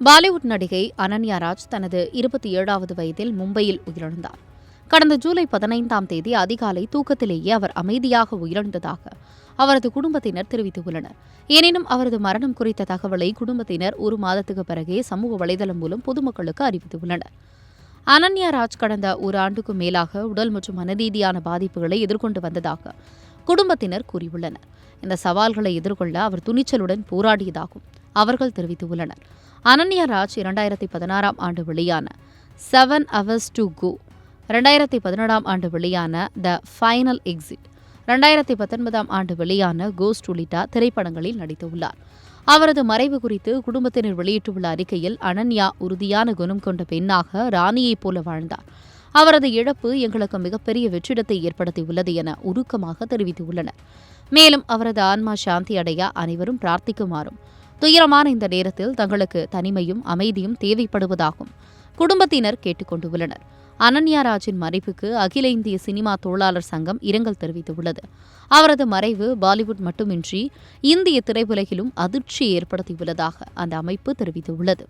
பாலிவுட் நடிகை அனன்யா ராஜ் தனது 27வது வயதில் மும்பையில் உயிரிழந்தார். கடந்த ஜூலை 15ஆம் தேதி அதிகாலை தூக்கத்திலேயே அவர் அமைதியாக உயிரிழந்ததாக அவரது குடும்பத்தினர் தெரிவித்துள்ளனர். எனினும் அவரது மரணம் குறித்த தகவலை குடும்பத்தினர் ஒரு மாதத்துக்கு பிறகே சமூக வலைதளம் மூலம் பொதுமக்களுக்கு அறிவித்துள்ளனர். அனன்யா ராஜ் கடந்த ஒரு ஆண்டுக்கும் மேலாக உடல் மற்றும் மனரீதியான பாதிப்புகளை எதிர்கொண்டு வந்ததாக குடும்பத்தினர் கூறியுள்ளனர். இந்த சவால்களை எதிர்கொள்ள அவர் துணிச்சலுடன் போராடியதாகவும் அவர்கள் தெரிவித்துள்ளனர். அனன்யா ராஜ் 2016ஆம் ஆண்டு வெளியான 7 Hours to Go, 2017ஆம் ஆண்டு வெளியான த ஃபைனல் எக்ஸிட், 2019ஆம் ஆண்டு வெளியான கோஸ்ட் உள்ளிட்ட திரைப்படங்களில் நடித்துள்ளார். அவரது மறைவு குறித்து குடும்பத்தினர் வெளியிட்டுள்ள அறிக்கையில், அனன்யா உறுதியான குணம் கொண்ட பெண்ணாக ராணியைப் போல வாழ்ந்தார். அவரது இழப்பு எங்களுக்கு மிகப்பெரிய வெற்றிடத்தை ஏற்படுத்தியுள்ளது என உருக்கமாக தெரிவித்துள்ளனர். மேலும் அவரது ஆன்மா சாந்தி அடைய அனைவரும் பிரார்த்திக்குமாறும், துயரமான இந்த நேரத்தில் தங்களுக்கு தனிமையும் அமைதியும் தேவைப்படுவதாகவும் குடும்பத்தினர் கேட்டுக் கொண்டுள்ளனர். அனன்யா ராஜின் மறைவுக்கு அகில இந்திய சினிமா தொழிலாளர் சங்கம் இரங்கல் தெரிவித்துள்ளது. அவரது மறைவு பாலிவுட் மட்டுமின்றி இந்திய திரையுலகிலும் அதிர்ச்சியை ஏற்படுத்தியுள்ளதாக அந்த அமைப்பு தெரிவித்துள்ளது.